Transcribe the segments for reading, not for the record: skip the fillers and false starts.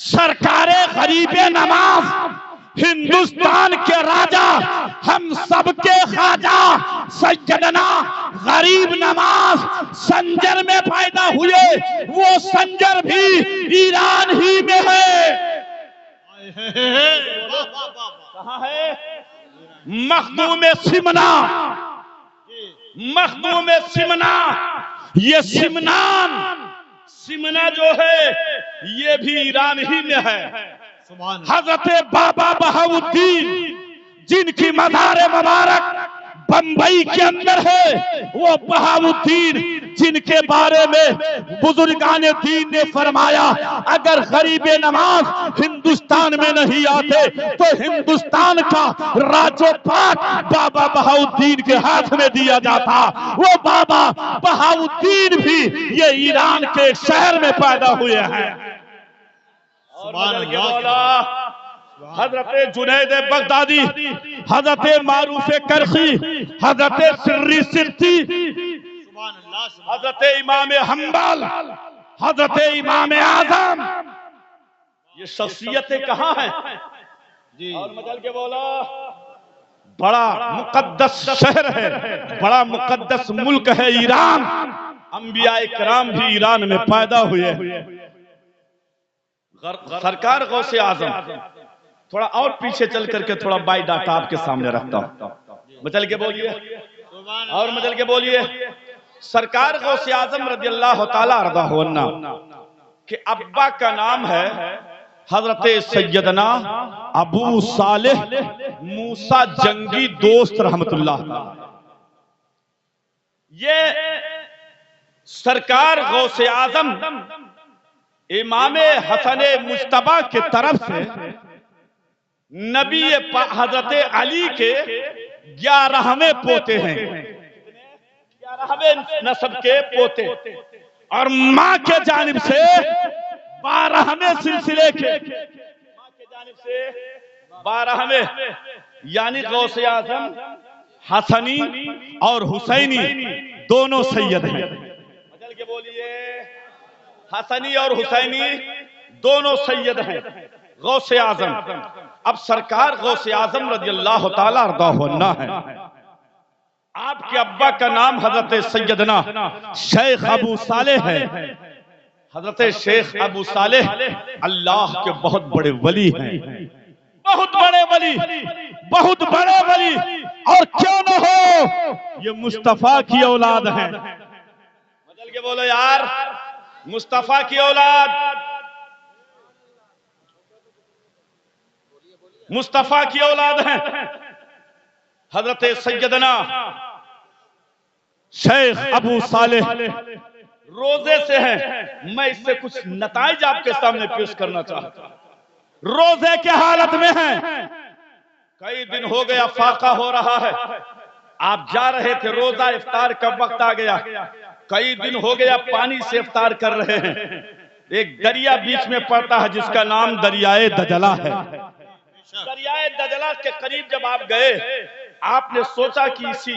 سرکار غریب نواز، ہندوستان کے راجا، ہم سب کے خواجہ سیدنا غریب نواز سنجر میں پیدا ہوئے، وہ سنجر بھی ایران ہی میں ہے۔ کہاں ہے؟ مخدوم سمنا، مخدوم سمنا۔ یہ سمنا جو ہے یہ بھی ایران ہی میں ہے۔ حضرت بابا بہاؤالدین جن کی مزار مبارک بمبئی کے اندر ہے، وہ بہاؤالدین جن کے بارے میں بزرگان دین نے فرمایا اگر غریب نواز ہندوستان میں نہیں آتے تو ہندوستان کا راجو پاٹ بابا بہاؤالدین کے ہاتھ میں دیا جاتا۔ وہ بابا بہاؤالدین بھی یہ ایران کے ایک شہر میں پیدا ہوئے ہیں۔ حضرت جنید بغدادی، حضرت معروف کرخی، حضرت سری سرتی، حضرت امام حنبل، حضرت امام اعظم، یہ شخصیتیں کہاں ہیں؟ اور مجل کے بولا بڑا مقدس شہر ہے، بڑا مقدس ملک ہے ایران۔ انبیاء کرام بھی ایران میں پیدا ہوئے۔ سرکار غوث اعظم، تھوڑا اور پیچھے چل کر کے تھوڑا بائی ڈاٹا آپ کے سامنے رکھتا ہوں، مچل کے بولیے اور مچل کے بولیے۔ سرکار غوث اعظم رضی اللہ تعالی عنہ کہ ابا کا نام ہے حضرت سیدنا ابو صالح موسیٰ جنگی دوست رحمت اللہ۔ یہ سرکار غوث اعظم امام حسن مجتبی کے طرف سے نبی حضرت علی کے 11ویں پوتے ہیں، 11ویں نسب کے پوتے، اور ماں کے جانب سے 12ویں سلسلے کے، ماں کے جانب سے 12ویں، یعنی غوث اعظم حسنی اور حسینی دونوں سید ہیں۔ مجل کے بولیے، حسنی اور حسینی دونوں سید ہیں غوث اعظم۔ اب سرکار غوث اعظم رضی اللہ تعالی عنہ ہے۔ آپ کے ابا کا نام حضرت سیدنا شیخ ابو صالح ہے۔ حضرت شیخ ابو صالح اللہ کے بہت بڑے ولی ہیں، بہت بڑے ولی، بہت بڑے ولی، اور کیوں نہ ہو یہ مصطفیٰ کی اولاد ہیں۔ مجل کے بولو یار، مصطفیٰ کی اولاد، مصطفیٰ کی اولاد ہیں۔ حضرت سیدنا شیخ ابو صالح روزے سے ہیں۔ میں اس سے کچھ نتائج آپ کے سامنے پیش کرنا چاہتا ہوں۔ روزے کے حالت میں ہیں، کئی دن ہو گیا فاقہ ہو رہا ہے، آپ جا رہے تھے، روزہ افطار کا وقت آ گیا، کئی دن ہو گیا پانی سے افطار کر رہے ہیں۔ ایک دریا بیچ میں پڑتا ہے جس کا نام دریائے دجلہ ہے۔ دریائے دجلہ کے قریب جب آپ گئے، آپ نے سوچا کہ اسی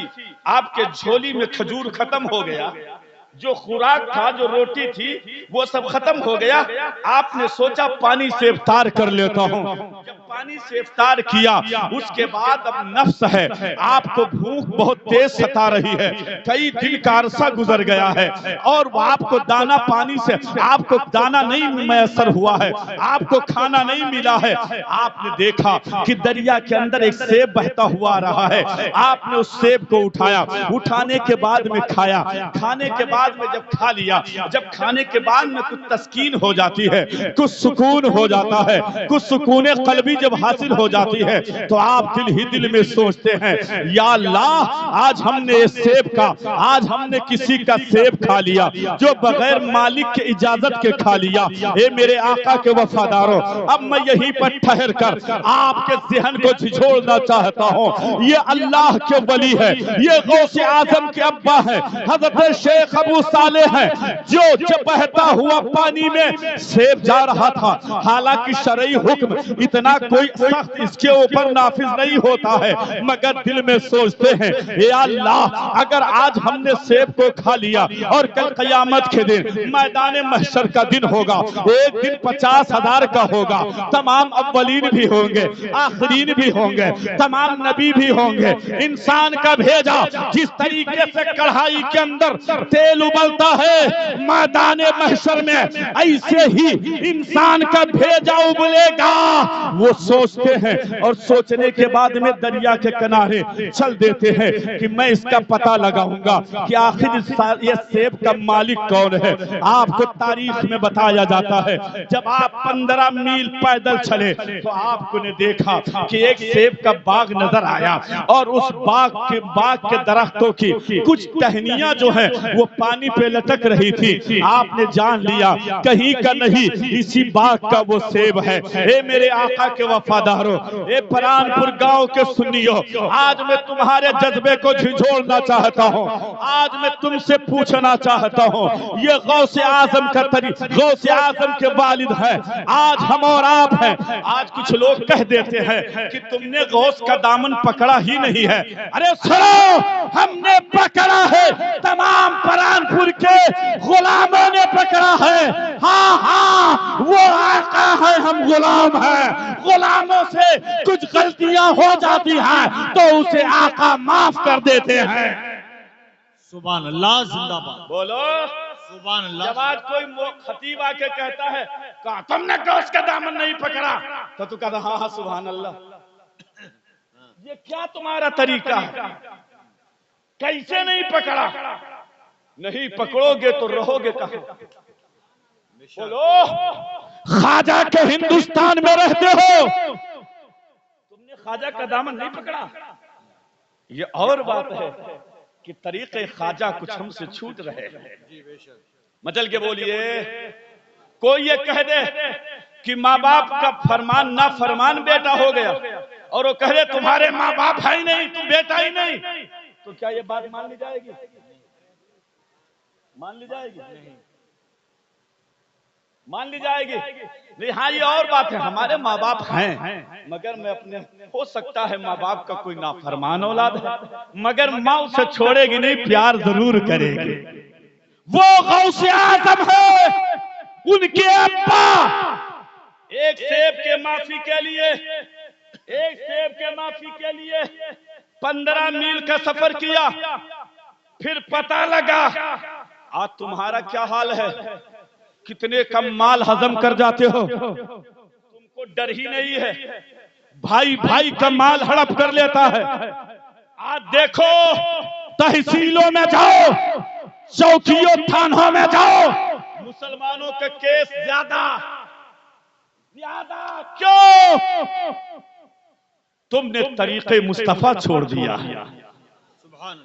آپ کے جھولی میں کھجور ختم ہو گیا، جو خوراک تھا، جو روٹی تھی، وہ سب ختم ہو گیا۔ آپ نے سوچا پانی سے افطار کر لیتا ہوں۔ جب پانی سے افطار کیا، اس کے بعد اب نفس ہے، آپ کو بھوک بہت تیز ستا رہی ہے، کئی دن کا عرصہ گزر گیا ہے، اور وہ آپ کو دانا پانی سے، آپ کو دانا نہیں میسر ہوا ہے، آپ کو کھانا نہیں ملا ہے۔ آپ نے دیکھا کہ دریا کے اندر ایک سیب بہتا ہوا آ رہا ہے۔ آپ نے اس سیب کو اٹھایا، اٹھانے کے بعد میں کھایا، کھانے کے بعد میں جب کھا لیا، جب کھانے کے بعد میں کچھ تسکین ہو جاتی ہے، کچھ سکون ہو جاتا ہے، کچھ سکون قلبی جب حاصل ہو جاتی ہے، تو آپ دل ہی دل میں سوچتے ہیں یا اللہ آج ہم نے اس سیب کا، آج ہم نے کسی کا سیب کھا لیا جو بغیر مالک کے اجازت کے کھا لیا۔ اے میرے آقا کے وفاداروں، اب میں یہیں پر ٹھہر کر آپ کے ذہن کو جھجھوڑنا چاہتا ہوں۔ یہ اللہ کے ولی ہے، یہ غوث اعظم کے ابا ہے، حضرت شیخ ابو صالح ہے، جو بہتا ہوا پانی میں سیب جا رہا تھا۔ حالانکہ شرعی حکم اتنا کوئی سخت اس کے اوپر نافذ نہیں ہوتا ہے، مگر دل میں سوچتے ہیں اے اللہ اگر آج ہم نے سیب کو کھا لیا اور کل قیامت کے دن میدان محشر کا دن ہوگا، ایک دن 50,000 کا ہوگا، تمام اولین بھی ہوں گے، آخرین بھی ہوں گے، تمام نبی بھی ہوں گے، انسان کا بھیجا جس طریقے سے کڑھائی کے اندر تیل ابلتا ہے میدان محشر میں، ایسے ہی انسان کا بھیجا ابلے گا۔ وہ سوچتے ہیں اور سوچنے کے بعد میں دریا کے کنارے چل دیتے ہیں کہ میں اس کا پتہ لگاؤں گا کہ آخر یہ سیب کا مالک کون ہے۔ آپ کو تاریخ میں بتایا جاتا ہے جب آپ 15 میل پیدل چلے تو آپ کو نے دیکھا کہ ایک سیب کا باغ نظر آیا اور اس باغ کے درختوں کی کچھ ٹہنیاں جو ہیں وہ پانی پہ لٹک رہی تھی۔ آپ نے جان لیا کہیں کا نہیں اسی باغ کا وہ سیب ہے۔ اے میرے آقا کے وفاداروں، اے پران پور گاؤں کے سنیو، آج میں تمہارے جذبے کو جھنجھوڑنا چاہتا ہوں، آج میں تم سے پوچھنا چاہتا ہوں، یہ غوث اعظم کا طریق، غوث اعظم کے والد ہے، آج ہم اور آپ ہیں۔ آج کچھ لوگ کہہ دیتے ہیں کہ تم نے غوث کا دامن پکڑا ہی نہیں ہے۔ ارے سنو، ہم نے پکڑا ہے، تمام پران پور کے غلاموں نے پکڑا ہے۔ ہاں ہاں وہ آقا ہے، ہم غلام ہیں، غلاموں سے کچھ غلطیاں ہو جاتی ہیں تو اسے آقا معاف کر دیتے ہیں۔ سبحان اللہ، زندہ باد بولو سبحان اللہ۔ جب آج کوئی خطیب آ کے کہتا ہے کہا تم نے غوث کا دامن نہیں پکڑا تو تو کہتا ہاں ہاں سبحان اللہ۔ یہ کیا تمہارا طریقہ ہے؟ کیسے نہیں پکڑا؟ نہیں پکڑو گے تو رہو گے کہاں؟ بولو خواجہ کے ہندوستان میں رہتے ہو، تم نے خواجہ کا دامن نہیں پکڑا۔ یہ اور بات ہے کہ طریقہ خواجہ کچھ ہم سے چھوٹ رہے ہیں۔ مچل کے بولیے، کوئی یہ کہہ دے کہ ماں باپ کا فرمان نہ فرمان بیٹا ہو گیا اور وہ کہہ دے تمہارے ماں باپ ہے ہی نہیں، تم بیٹا ہی نہیں، تو کیا یہ بات مان لی جائے گی؟ مان لی جائے گی؟ مان لی جائے گی؟ نہیں، ہاں یہ اور بات ہے، ہمارے ماں باپ ہیں مگر میں اپنے، ہو سکتا ہے ماں باپ کا کوئی نافرمان اولاد ہے مگر ماں اسے چھوڑے گی نہیں، پیار ضرور کرے گی۔ وہ غوث اعظم ہے، ان کے ابا ایک سیب کے معافی کے لیے، ایک سیب کے معافی کے لیے 15 میل کا سفر کیا، پھر پتہ لگا آج تمہارا کیا حال ہے، کتنے کم مال ہضم کر جاتے ہو، تم کو ڈر ہی نہیں ہے، بھائی بھائی کا مال ہڑپ کر لیتا ہے۔ آج دیکھو تحصیلوں میں جاؤ، چوکیوں تھانوں میں جاؤ، مسلمانوں کے کیس زیادہ کیوں؟ تم نے طریقے مصطفیٰ چھوڑ دیا،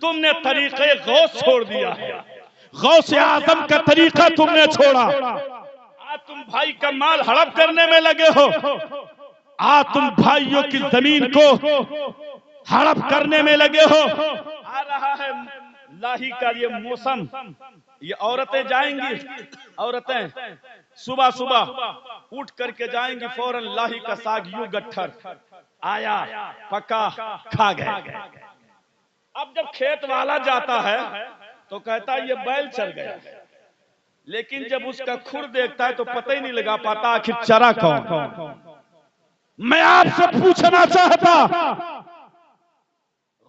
تم نے طریقے غوث چھوڑ دیا، غوث اعظم کا طریقہ تم نے چھوڑا۔ آج تم بھائی کا مال ہڑپ کرنے میں لگے ہو، آج تم بھائیوں کی زمین کو ہڑپ کرنے میں لگے ہو۔ آ رہا ہے لاہی کا یہ موسم، یہ عورتیں جائیں گی، عورتیں صبح صبح اٹھ کر کے جائیں گی، فوراً لاہی کا ساگ یوں گٹھر آیا پکا کھا گئے۔ اب جب کھیت والا جاتا ہے تو کہتا ہے یہ بیل چر گیا، لیکن جب اس کا کھر دیکھتا ہے تو پتہ ہی نہیں لگا پاتا آخر چرا کون۔ میں آپ سے پوچھنا چاہتا،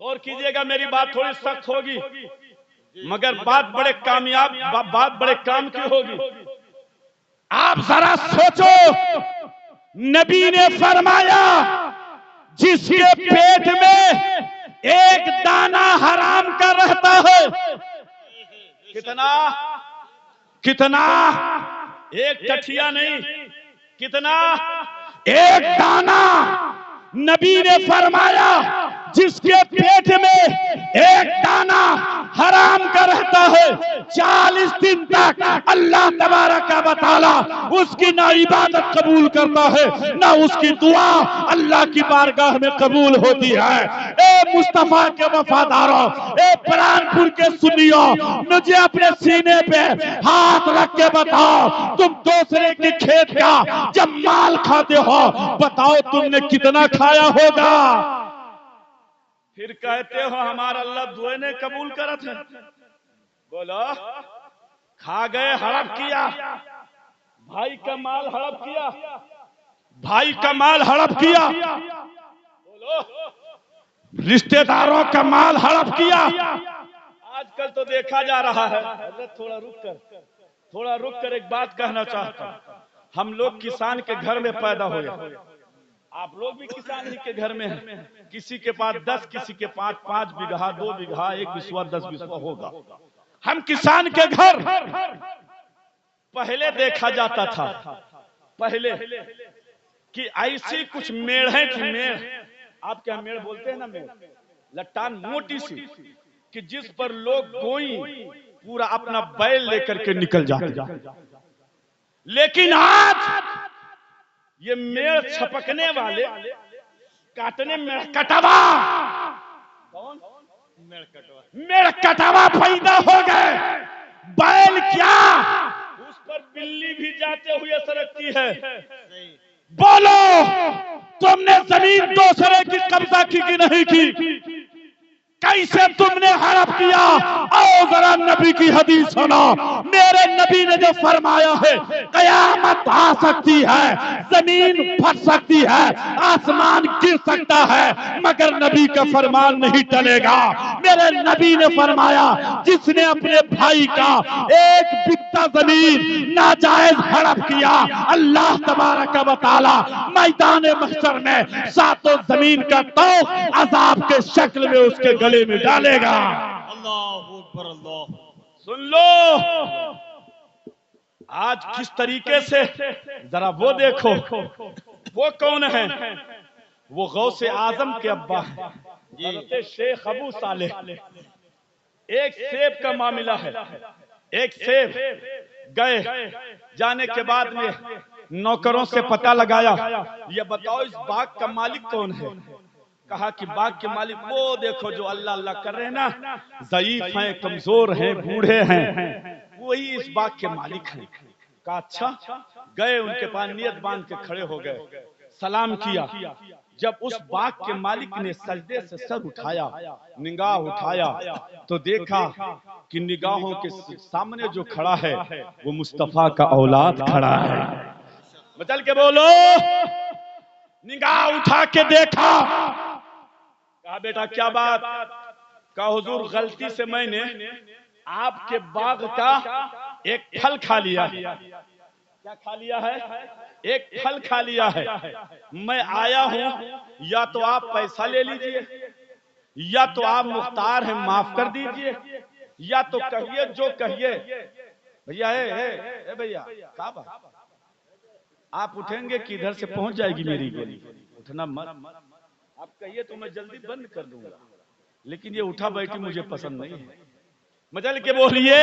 غور کیجئے گا، میری بات تھوڑی سخت ہوگی مگر بات بڑے کامیاب، بات بڑے کام کی ہوگی۔ آپ ذرا سوچو، نبی نے فرمایا جس کے پیٹ میں ایک دانہ حرام کا رہتا ہے، کتنا کتنا، ایک ٹٹھیا نہیں، کتنا، ایک دانہ۔ نبی نے فرمایا جس کے پیٹ میں ایک دانہ حرام کا رہتا ہے 40 دن تک اللہ تبارک و تعالی اس کی نہ عبادت قبول کرتا ہے نہ اس کی دعا اللہ کی بارگاہ میں قبول ہوتی ہے۔ اے مصطفیٰ کے وفاداروں، اے برانپور کے سنیوں، مجھے اپنے سینے پہ ہاتھ رکھ کے بتاؤ، تم دوسرے کے کھیت کا جب مال کھاتے ہو بتاؤ تم نے کتنا کھایا ہوگا؟ پھر کہتے ہو ہمارا اللہ دعائیں نے قبول کرت ہے۔ بولو کھا گئے، ہڑپ کیا، بھائی کا مال ہڑپ کیا، بھائی کا مال ہڑپ کیا، بولو رشتہ داروں کا مال ہڑپ کیا۔ آج کل تو دیکھا جا رہا ہے، حضرت تھوڑا رک کر ایک بات کہنا چاہتا ہوں۔ ہم لوگ کسان کے گھر میں پیدا ہوئے، آپ لوگ بھی کسان ہی کے گھر میں ہیں، کسی کے پاس 10، کسی کے پاس 5 بیگھہ، 2 بیگھہ، 1 بسوا، 10 بسوا ہوگا۔ ہم کسان کے گھر پہلے دیکھا جاتا تھا، پہلے کہ ایسی کچھ میڑھیں تھی، میڑ آپ کیا میڑ بولتے ہیں نا، میڑ لٹان موٹی سی کہ جس پر لوگ گوئی پورا اپنا بیل لے کر کے نکل جاتے۔ لیکن آج یہ میڑ چھپکنے والے کاٹنے میڑ کٹوا، میڑ کٹوا پیدا ہو گئے۔ بیل کیا اس پر بلی بھی جاتے ہوئے سرکتی ہے۔ بولو تم نے زمین دوسرے کی قبضہ کی کہ نہیں کی؟ کیسے تم نے ہڑپ کیا؟ آؤ ذرا نبی کی حدیث سنو۔ میرے نبی نے جو فرمایا ہے قیامت آ سکتی ہے، زمین پھٹ سکتی ہے، آسمان گر سکتا ہے، مگر نبی کا فرمان نہیں ٹلے گا۔ میرے نبی نے فرمایا جس نے اپنے بھائی کا 1 بتہ زمین ناجائز ہڑپ کیا، اللہ تبارک و تعالی میدان محشر میں 7 زمین کا طوق عذاب کے شکل میں اس کے گلے میں ڈالے گا۔ اللہ اکبر، اللہ سن لو آج کس طریقے سے، ذرا وہ دیکھو وہ کون ہے؟ وہ غوث اعظم کے ابا ہیں، حضرت شیخ ابو صالح۔ ایک سیب کا معاملہ ہے، ایک سیب گئے، جانے کے بعد میں نوکروں سے پتہ لگایا یہ بتاؤ اس باغ کا مالک کون ہے؟ کہا کہ باغ کے مالک وہ دیکھو جو اللہ اللہ کر رہے ہیں نا، ضعیف ہیں، کمزور ہیں، بوڑھے ہیں، وہی اس باغ کے مالک ہیں۔ کہا اچھا، گئے ان کے پاس نیت باندھ کے کھڑے ہو گئے، سلام کیا۔ جب اس باغ کے مالک نے سجدے سے سر اٹھایا، نگاہ اٹھایا تو دیکھا کہ نگاہوں کے سامنے جو کھڑا ہے وہ مصطفیٰ کا اولاد کھڑا ہے۔ بچل کے بولو، نگاہ اٹھا کے دیکھا، کہا بیٹا کیا بات؟ کہا حضور غلطی سے میں نے آپ کے باغ کا ایک پھل کھا لیا ہے۔ کیا کھا لیا ہے؟ ایک پھل کھا لیا ہے۔ میں آیا ہوں، یا تو آپ پیسہ لے لیجئے، یا تو آپ مختار ہیں معاف کر دیجئے، یا تو کہیے جو کہیے۔ بھیا اے بھیا کہا بات؟ آپ اٹھیں گے کہ ادھر سے پہنچ جائے گی میری گولی؟ اٹھنا مت، آپ کہیے تو میں جلدی بند کر دوں گا، لیکن یہ اٹھا بیٹھی مجھے پسند نہیں ہے۔ مجل کے بولیے